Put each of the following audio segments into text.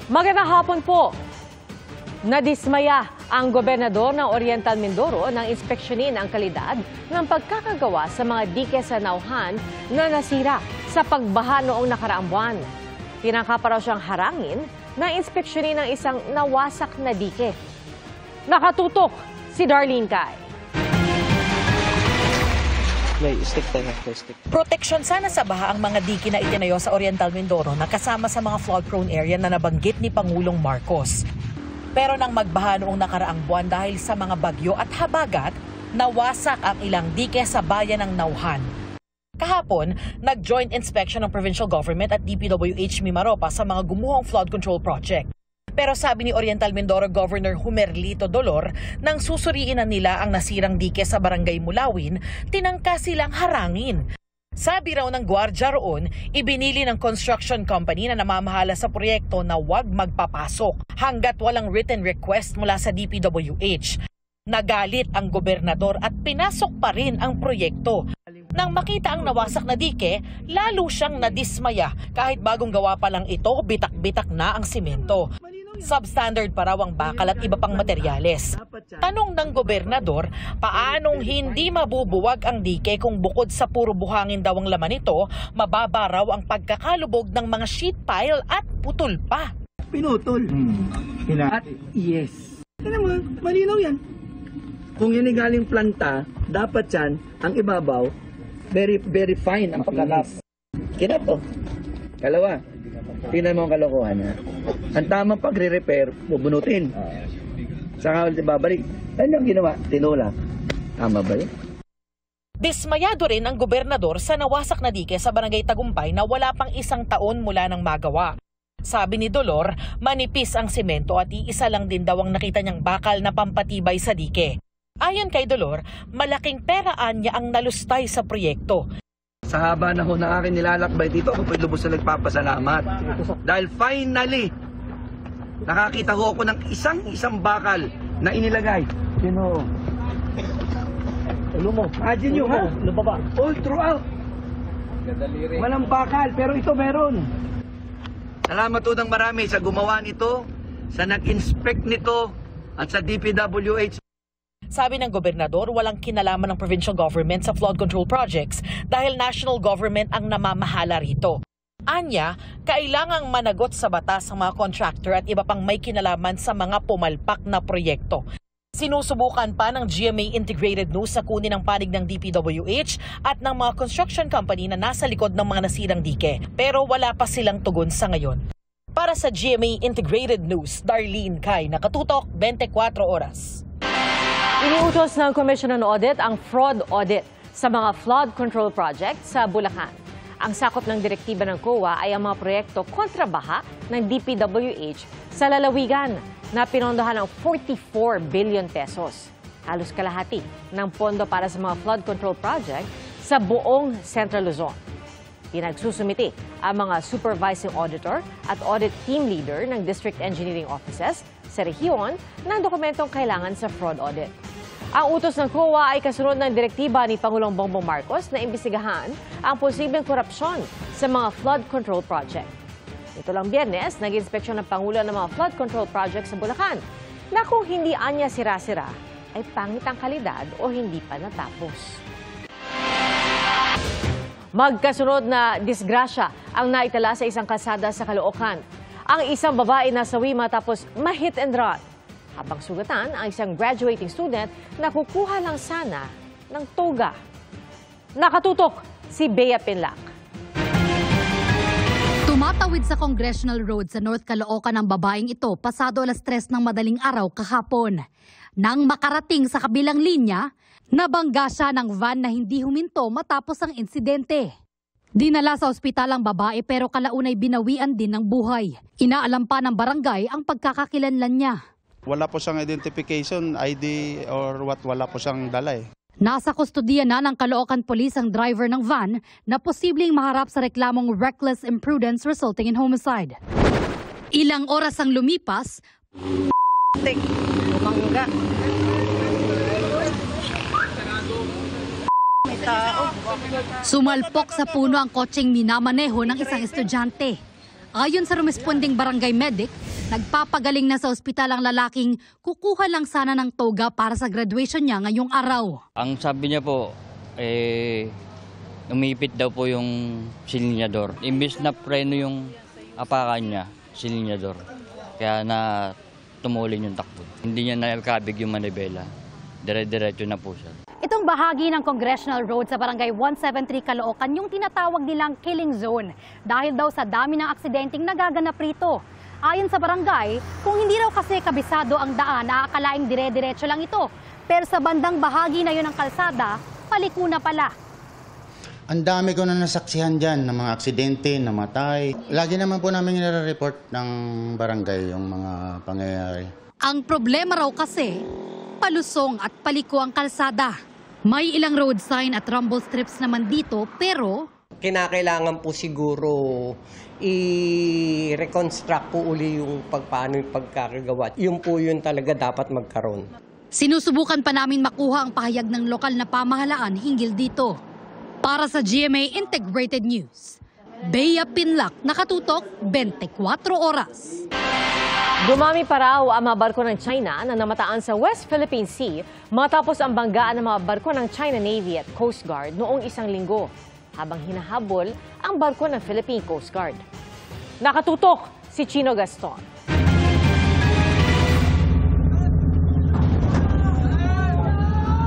Magandang hapon po. Nadismaya ang gobernador ng Oriental Mindoro nang inspeksyonin ang kalidad ng pagkakagawa sa mga dike sa Nauhan na nasira sa pagbaha noong nakaraang buwan. Tinangka pa raw siyang harangin na inspeksyonin ng isang nawasak na dike. Nakatutok si Darlene Kai. Proteksyon sana sa baha ang mga dike na itinayo sa Oriental Mindoro na kasama sa mga flood-prone area na nabanggit ni Pangulong Marcos. Pero nang magbaha noong nakaraang buwan dahil sa mga bagyo at habagat, nawasak ang ilang dike sa bayan ng Nauhan. Kahapon, nag-joint inspection ng provincial government at DPWH Mimaropa sa mga gumuhong flood control project. Pero sabi ni Oriental Mindoro Governor Humerlito Dolor, nang susuriin na nila ang nasirang dike sa Barangay Mulawin, tinangka silang harangin. Sabi raw ng gwardya roon, ibinili ng construction company na namamahala sa proyekto na huwag magpapasok hanggat walang written request mula sa DPWH. Nagalit ang gobernador at pinasok pa rin ang proyekto. Nang makita ang nawasak na dike, lalo siyang nadismaya kahit bagong gawa pa lang ito, bitak-bitak na ang simento. Substandard pa raw ang bakal at iba pang materyales. Tanong ng gobernador, paanong hindi mabubuwag ang dike kung bukod sa puro buhangin daw ang laman nito, mababa raw ang pagkakalubog ng mga sheet pile at putol pa. Pinutol. At yes. Kaya mo, malinaw yan. Kung yan ay galing planta, dapat yan, ang ibabaw, very fine ang pagkakas. Kina po. Kalawa. Tingnan mo ang kalokohan ha. Ang tamang pagre-repair, bubunutin. Saka ulit babalik. Ano yung ginawa? Tinulak. Tama ba yun? Dismayado rin ang gobernador sa nawasak na dike sa Barangay Tagumpay na wala pang isang taon mula nang magawa. Sabi ni Dolor, manipis ang semento at iisa lang din daw ang nakita niyang bakal na pampatibay sa dike. Ayon kay Dolor, malaking peraan niya ang nalustay sa proyekto. Sa haba na ho na akin nilalakbay dito, ako po'y lubos na nagpapasalamat. Dahil finally, nakakita ho ako ng isang bakal na inilagay. Sino? Ulo mo. Imagine nyo ha? Lubaba. All throughout. Walang bakal, pero ito meron. Salamat ho ng marami sa gumawa nito, sa nag-inspect nito, at sa DPWH. Sabi ng gobernador, walang kinalaman ng provincial government sa flood control projects dahil national government ang namamahala rito. Anya, kailangang managot sa batas ang mga contractor at iba pang may kinalaman sa mga pumalpak na proyekto. Sinusubukan pa ng GMA Integrated News sa kunin ang panig ng DPWH at ng mga construction company na nasa likod ng mga nasirang dike. Pero wala pa silang tugon sa ngayon. Para sa GMA Integrated News, Darlene Kai, nakatutok 24 oras. Iniutos ng Commission on Audit ang fraud audit sa mga flood control project sa Bulacan. Ang sakop ng direktiba ng COA ay ang mga proyekto kontra baha ng DPWH sa lalawigan na pinondohan ng 44 billion pesos. Halos kalahati ng pondo para sa mga flood control project sa buong Central Luzon. Pinagsusumiti ang mga supervising auditor at audit team leader ng district engineering offices sa rehiyon ng dokumentong kailangan sa fraud audit. Ang utos ng COA ay kasunod ng direktiba ni Pangulong Bongbong Marcos na imbestigahan ang posibleng korupsyon sa mga flood control project. Ito lang Biyernes, nag-inspeksyon ng Pangulo ng mga flood control project sa Bulacan na kung hindi anya sira-sira ay pangit ang kalidad o hindi pa natapos. Magkasunod na disgrasya ang naitala sa isang kalsada sa Caloocan. Ang isang babae na sawi matapos ma-hit and run. Habang sugatan ang isang graduating student na kukuha lang sana ng toga. Nakatutok si Bea Pinlac. Tumatawid sa Congressional Road sa North Caloocan ang babaeng ito pasado 3:00 ng madaling araw kahapon. Nang makarating sa kabilang linya, nabangga siya ng van na hindi huminto matapos ang insidente. Dinala sa ospital ang babae pero kalaunay binawian din ng buhay. Inaalam pa ng barangay ang pagkakakilanlan niya. Wala po siyang identification, ID or what, wala po siyang dala eh. Nasa kustodiya na ng Caloocan Police ang driver ng van na posibleng maharap sa reklamong reckless imprudence resulting in homicide. Ilang oras ang lumipas, Lumangga. May tao. sumalpok sa puno ang kotseng minamaneho ng isang estudyante. Ayon sa rumesponding barangay medic, Nagpapagaling na sa ospital ang lalaking kukuha lang sana ng toga para sa graduation niya ngayong araw. Ang sabi niya po, umipit daw po yung silinyador. Imbis na preno yung apakan niya, silinyador. Kaya na tumulin yung takbo. Hindi niya nakakabig yung manibela. Dire-diretso na po siya. Itong bahagi ng Congressional Road sa Barangay 173 Caloocan yung tinatawag nilang killing zone dahil daw sa dami ng aksidenteng nagaganap rito. Ayon sa barangay, kung hindi raw kasi kabisado ang daan, aakalaing dire-diretso lang ito. Pero sa bandang bahagi na yun ng kalsada, paliko na pala. Ang dami ko na nasaksihan dyan ng mga aksidente, namatay. Lagi naman po namin nire-report ng barangay yung mga pangyayari. Ang problema raw kasi, palusong at paliko ang kalsada. May ilang road sign at rumble strips naman dito pero kinakailangan po siguro i-reconstruct po uli yung paano yung pagkakagawa. Yun po yun talaga dapat magkaroon. sinusubukan pa namin makuha ang pahayag ng lokal na pamahalaan hinggil dito. Para sa GMA Integrated News, Bea Pinlac, nakatutok 24 oras. Dumami pa raw ang mga barko ng China na namataan sa West Philippine Sea matapos ang banggaan ng mga barko ng China Navy at Coast Guard noong isang linggo, habang hinahabol ang barko ng Philippine Coast Guard. Nakatutok si Chino Gaston.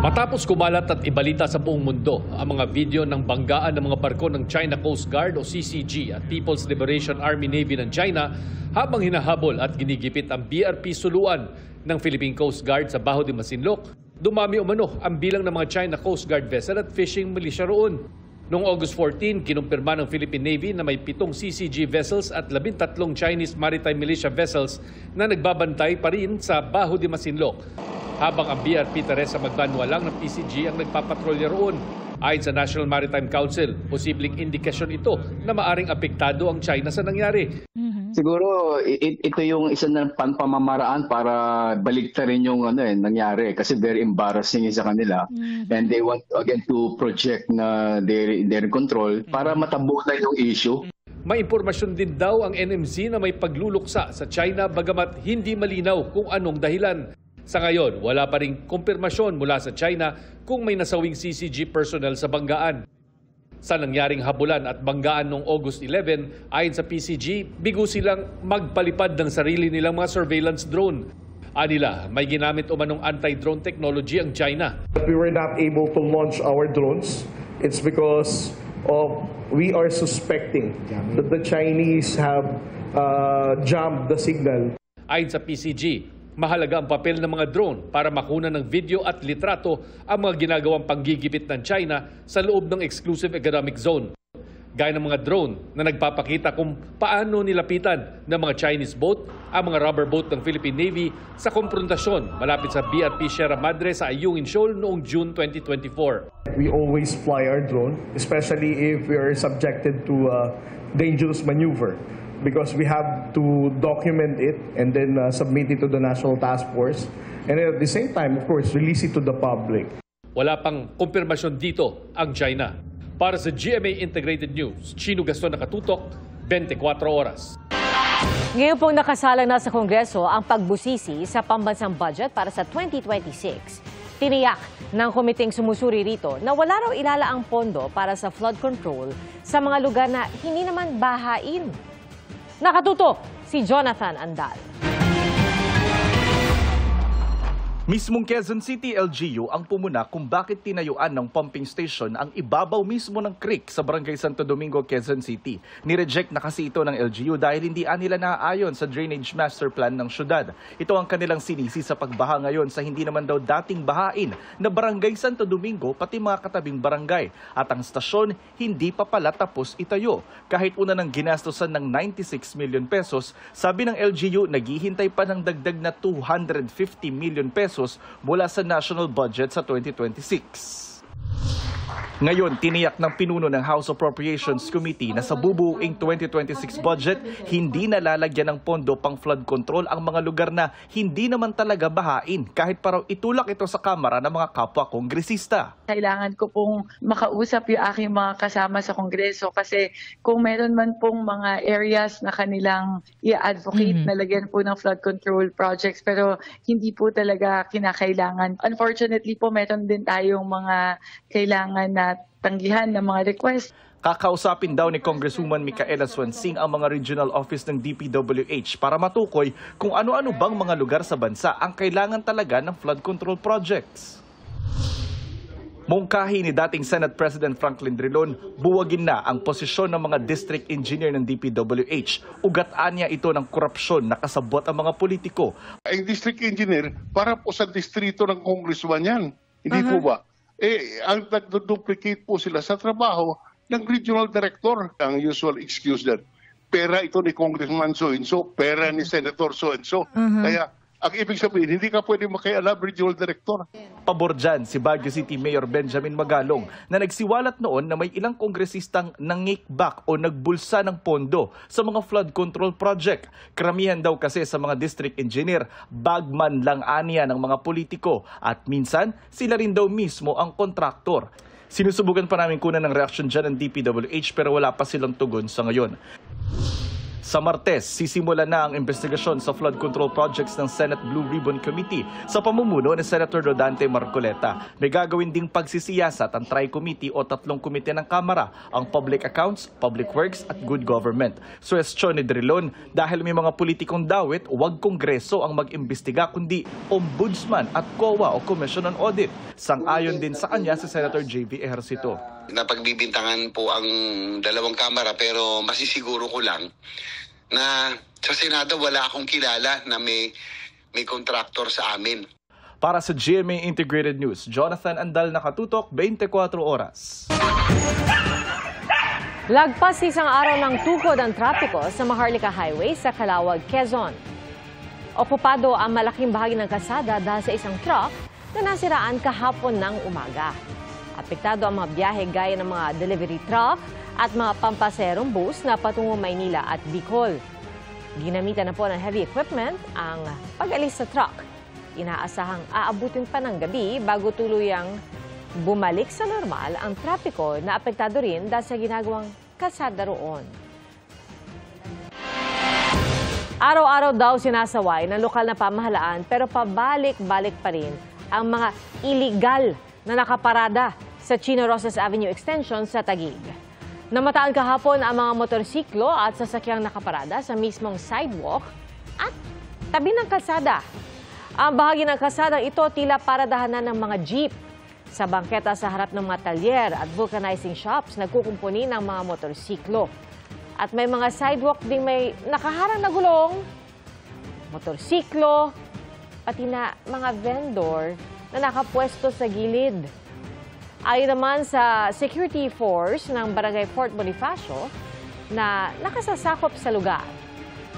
Matapos kumalat at ibalita sa buong mundo ang mga video ng banggaan ng mga barko ng China Coast Guard o CCG at People's Liberation Army Navy ng China habang hinahabol at ginigipit ang BRP Suluan ng Philippine Coast Guard sa Baho de Masinloc, dumami umano ang bilang ng mga China Coast Guard vessel at fishing militia roon. Noong August 14, kinumpirma ng Philippine Navy na may 7 CCG vessels at 13 Chinese Maritime Militia vessels na nagbabantay pa rin sa Baho de Masinloc. Habang ang BRP Teresa Magbanwalang ng PCG ang nagpapatrolya roon. Ayon sa National Maritime Council, posibleng indikasyon ito na maaring apektado ang China sa nangyari. Siguro ito yung isa ng pamamaraan para baligtarin yung nangyari kasi very embarrassing sa kanila. And they want again to project na their control para matabunan yung issue. May impormasyon din daw ang NMC na may pagluluksa sa China bagamat hindi malinaw kung anong dahilan. Sa ngayon, wala pa ring kumpirmasyon mula sa China kung may nasawing CCG personnel sa banggaan. Sa nangyaring habulan at banggaan noong August 11, ayon sa PCG, bigo silang magpalipad ng sarili nilang mga surveillance drone. Anila, may ginamit umanong anti-drone technology ang China. We were not able to launch our drones. It's because we are suspecting that the Chinese have jammed the signal. Ayon sa PCG, mahalaga ang papel ng mga drone para makuna ng video at litrato ang mga ginagawang panggigipit ng China sa loob ng exclusive economic zone. Gaya ng mga drone na nagpapakita kung paano nilapitan ng mga Chinese boat ang mga rubber boat ng Philippine Navy sa konfrontasyon malapit sa BRP Sierra Madre sa Ayungin Shoal noong June 2024. We always fly our drone, especially if we are subjected to dangerous maneuver. Because we have to document it and then submit it to the National Task Force. And at the same time, of course, release it to the public. Wala pang kumpirmasyon dito ang China. Para sa GMA Integrated News, Chino Gaston, nakatutok, 24 oras. Ngayon pong nakasalang na sa Kongreso ang pagbusisi sa pambansang budget para sa 2026. Tiniyak ng komiteng sumusuri rito na wala raw ilalaang pondo para sa flood control sa mga lugar na hindi naman bahain. Nakatutok si Jonathan Andal. Mismong Quezon City LGU ang pumuna kung bakit tinayuan ng pumping station ang ibabaw mismo ng creek sa Barangay Santo Domingo, Quezon City. Nireject na kasi ito ng LGU dahil hindi nila naaayon sa drainage master plan ng syudad. Ito ang kanilang sinisi sa pagbaha ngayon sa hindi naman daw dating bahain na Barangay Santo Domingo pati mga katabing barangay. At ang stasyon hindi pa pala tapos itayo. Kahit una ng ginastosan ng 96 million pesos, sabi ng LGU naghihintay pa ng dagdag na 250 million pesos mula sa national budget sa 2026. Ngayon, tiniyak ng pinuno ng House Appropriations Committee na sa bubuuing 2026 budget, hindi nalalagyan ng pondo pang flood control ang mga lugar na hindi naman talaga bahain, kahit pa raw itulak ito sa Kamara ng mga kapwa kongresista. Kailangan ko pong makausap yung aking mga kasama sa Kongreso kasi kung meron man pong mga areas na kanilang i-advocate na lagyan po ng flood control projects pero hindi po talaga kinakailangan. Unfortunately po, meron din tayong mga kailangan na tanggihan ng mga request. Kakausapin daw ni Congresswoman Micaela Swansing ang mga regional office ng DPWH para matukoy kung ano-ano bang mga lugar sa bansa ang kailangan talaga ng flood control projects. Mungkahi ni dating Senate President Franklin Drilon, buwagin na ang posisyon ng mga district engineer ng DPWH. Ugat-an niya ito ng korupsyon na kasabot ang mga politiko. Ang district engineer, para po sa distrito ng congressman yan. Hindi po ba? Ang nag-duplicate po sila sa trabaho ng regional director. Ang usual excuse that, pera ito ni Congressman so-and-so, pera ni Senator so-and-so. Kaya, ang ibig sabihin, hindi ka pwede makialam regional director. Pabor dyan si Baguio City Mayor Benjamin Magalong na nagsiwalat noon na may ilang kongresistang nangikback o nagbulsa ng pondo sa mga flood control project. Karamihan daw kasi sa mga district engineer, bagman lang aniya ng mga politiko at minsan sila rin daw mismo ang kontraktor. Sinusubukan pa namin kunan ng reaksyon dyan ng DPWH pero wala pa silang tugon sa ngayon. Sa Martes, sisimula na ang investigasyon sa flood control projects ng Senate Blue Ribbon Committee sa pamumuno ni Senator Rodante Marcoleta. May gagawin ding pagsisiyasat ang Tri-Committee o 3 komite ng Kamara, ang Public Accounts, Public Works at Good Government. Suwestyon ni Drilon, dahil may mga politikong dawit, huwag Kongreso ang mag-imbestiga kundi Ombudsman at COA o Commission on Audit. Sang-ayon din sa kanya si Senator J.V. Ejercito. Napagbibintangan po ang dalawang kamara pero masisiguro ko lang na sa Senado wala akong kilala na may contractor sa amin. Para sa GMA Integrated News, Jonathan Andal, nakatutok, 24 oras. Lagpas isang araw ng tukod ang trapiko sa Maharlika Highway sa Calawag, Quezon. Okupado ang malaking bahagi ng kalsada dahil sa isang truck na nasiraan kahapon ng umaga. Apektado ang mga biyahe gaya ng mga delivery truck at mga pampaserong bus na patungo Maynila at Bicol. Ginamitan na po ng heavy equipment ang pag-alis sa truck. Inaasahang aabutin pa ng gabi bago tuluyang bumalik sa normal ang trapiko na apektado rin dahil sa ginagawang kalsada roon. Araw-araw daw sinasaway ng lokal na pamahalaan pero pabalik-balik pa rin ang mga illegal na nakaparada sa Chino Rosas Avenue Extension sa Taguig. Namataan kahapon ang mga motorsiklo at sasakyang nakaparada sa mismong sidewalk at tabi ng kalsada. Ang bahagi ng kalsada ito tila paradahan na ng mga jeep. Sa bangketa sa harap ng mga talyer at vulcanizing shops, nagkukumpuni ng mga motorsiklo. At may mga sidewalk ding may nakaharang na gulong, motorsiklo, pati na mga vendor na nakapwesto sa gilid. Ayon naman sa security force ng Barangay Fort Bonifacio na nakasasakop sa lugar,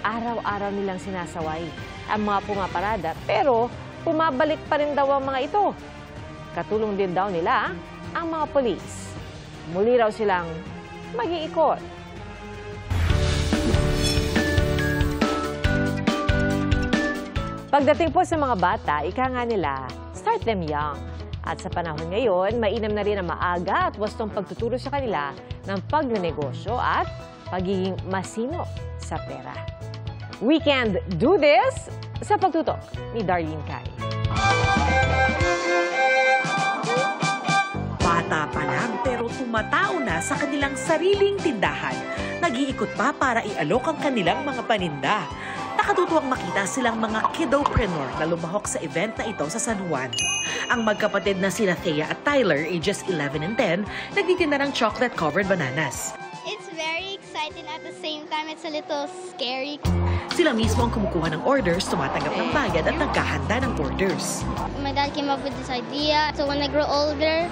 araw-araw nilang sinasaway ang mga pumaparada pero pumabalik pa rin daw ang mga ito. Katulong din daw nila ang mga polis. Muli raw silang mag-iikot. Pagdating po sa mga bata, ika nga nila, start them young. At sa panahon ngayon, mainam na rin ang maaga at wastong pagtuturo sa kanila ng pagnenegosyo at pagiging masino sa pera. We can do this sa pagtutok ni Darlene Kai. Bata pa lang pero tumatao na sa kanilang sariling tindahan. Nag-iikot pa para ialok ang kanilang mga paninda. Nakatutuwang makita silang mga kidopreneur na lumahok sa event na ito sa San Juan. Ang magkapatid na sina Thea at Tyler, ages 11 and 10, nagtitinda ng chocolate-covered bananas. It's very exciting at the same time. It's a little scary. Sila mismo ang kumukuha ng orders, tumatanggap ng bayad at naghahanda ng orders. My dad came up with this idea. So when I grow older,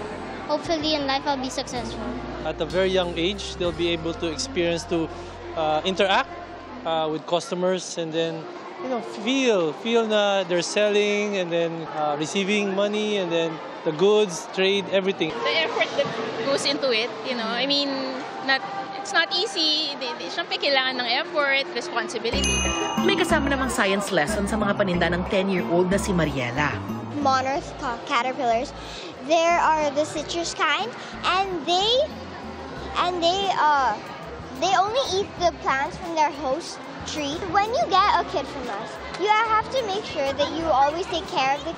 hopefully in life I'll be successful. At a very young age, they'll be able to experience to interact with customers and then feel na they're selling and then receiving money and then the goods, trade, everything. The effort that goes goes into it, you know. I mean, it's not easy. Siyempre, kailangan ng effort, responsibility. May kasama namang science lesson sa mga paninda ng 10-year-old na si Mariela. Monarch caterpillars. There are the citrus kind, and they only eat the plants from their host tree. When you get a kid from us, you have to make sure that you always take care of the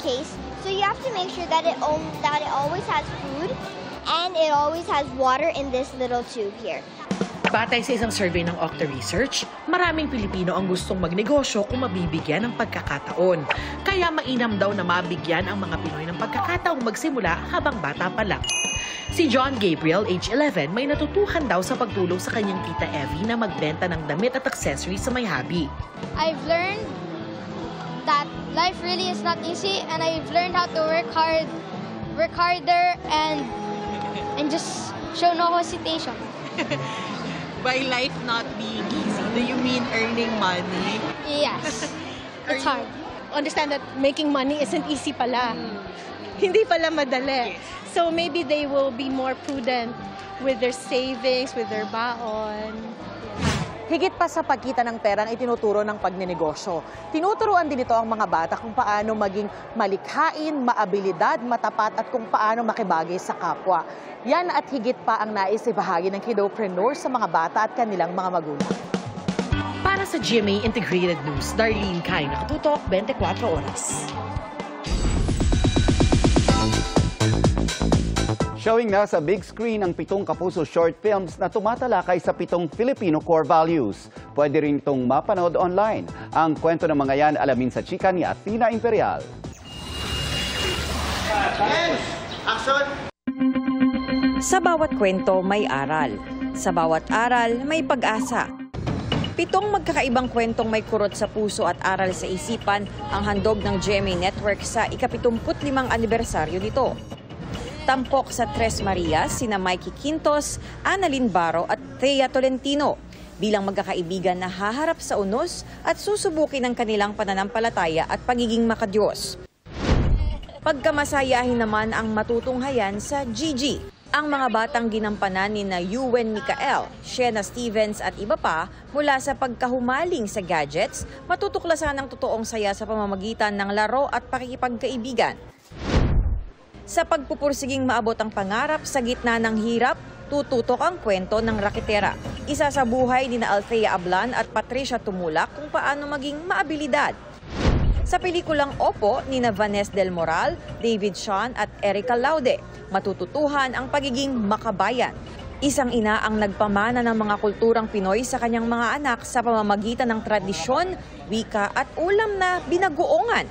case. So you have to make sure that it always has food and it always has water in this little tube here. Batay sa isang survey ng Okta Research, maraming Pilipino ang gustong magnegosyo kung mabibigyan ng pagkakataon. Kaya mainam daw na mabigyan ang mga Pinoy ng pagkakataong magsimula habang bata pa lang. Si John Gabriel, age 11, may natutuhan daw sa pagtulong sa kanyang tita Evie na magbenta ng damit at accessories sa may hobby. I've learned that life really is not easy, and I've learned how to work harder, and just show no hesitation. By life not being easy, do you mean earning money? Yes, it's hard. Understand that making money isn't easy pala. Hindi pala madali. So maybe they will be more prudent with their savings, with their baon. Higit pa sa pagkita ng perang itinuturo ng pagnenegosyo. Tinuturuan din ito ang mga bata kung paano maging malikhain, maabilidad, matapat at kung paano makibagay sa kapwa. Yan at higit pa ang nais ibahagi ng Kidopreneur sa mga bata at kanilang mga magulang. Para sa GMA Integrated News, Darlene Kai, nakatutok 24 oras. Showing na sa big screen ang 7 Kapuso short films na tumatalakay sa 7 Filipino core values. Pwede rin itong mapanood online. Ang kwento ng mga yan alamin sa chika ni Athena Imperial. Action! Sa bawat kwento may aral. Sa bawat aral may pag-asa. 7 magkakaibang kwentong may kurot sa puso at aral sa isipan ang handog ng GMA Network sa ika-75 anibersaryo nito. Tampok sa Tres Marias, sina Mikey Quintos, Annalyn Baro at Thea Tolentino bilang magkakaibigan na haharap sa unos at susubukin ang kanilang pananampalataya at pagiging makadiyos. Pagkamasayahin naman ang matutunghayan sa Gigi, ang mga batang ginampanan ni na Ewen Micael, Shena Stevens at iba pa mula sa pagkahumaling sa gadgets, matutuklasan ang totoong saya sa pamamagitan ng laro at pakikipagkaibigan. Sa pagpupursiging maabot ang pangarap sa gitna ng hirap, tututok ang kwento ng raketera. Isa sa buhay ni na Althea Ablan at Patricia Tumulak kung paano maging maabilidad. Sa pelikulang Opo ni na Vanessa Del Moral, David Sean at Erica Laude, matututuhan ang pagiging makabayan. Isang ina ang nagpamana ng mga kulturang Pinoy sa kanyang mga anak sa pamamagitan ng tradisyon, wika at ulam na binagoongan.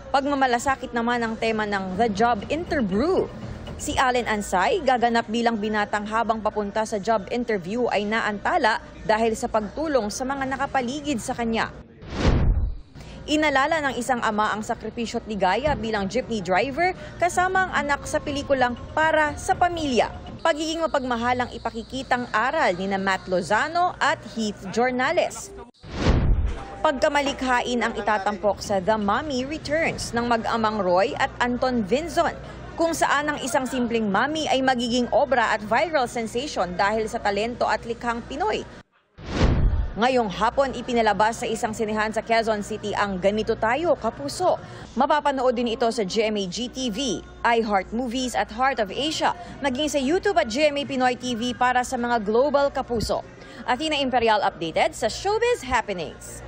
Pagmamalasakit naman ang tema ng The Job Interbrew. Si Allen Ansay, gaganap bilang binatang habang papunta sa job interview ay naantala dahil sa pagtulong sa mga nakapaligid sa kanya. Inalala ng isang ama ang sakripisyo at ligaya bilang jeepney driver kasama ang anak sa pelikulang Para sa Pamilya. Pagiging mapagmahalang ipakikitang aral ni na Matt Lozano at Heath Jornales. Pagkamalikhain ang itatampok sa The Mommy Returns ng mag-amang Roy at Anton Vinzon, kung saan ang isang simpleng mommy ay magiging obra at viral sensation dahil sa talento at likhang Pinoy. Ngayong hapon ipinalabas sa isang sinehan sa Quezon City ang Ganito Tayo, Kapuso. Mapapanood din ito sa GMA GTV, iHeart Movies at Heart of Asia, maging sa YouTube at GMA Pinoy TV para sa mga global kapuso. Athena Imperial updated sa Showbiz Happenings.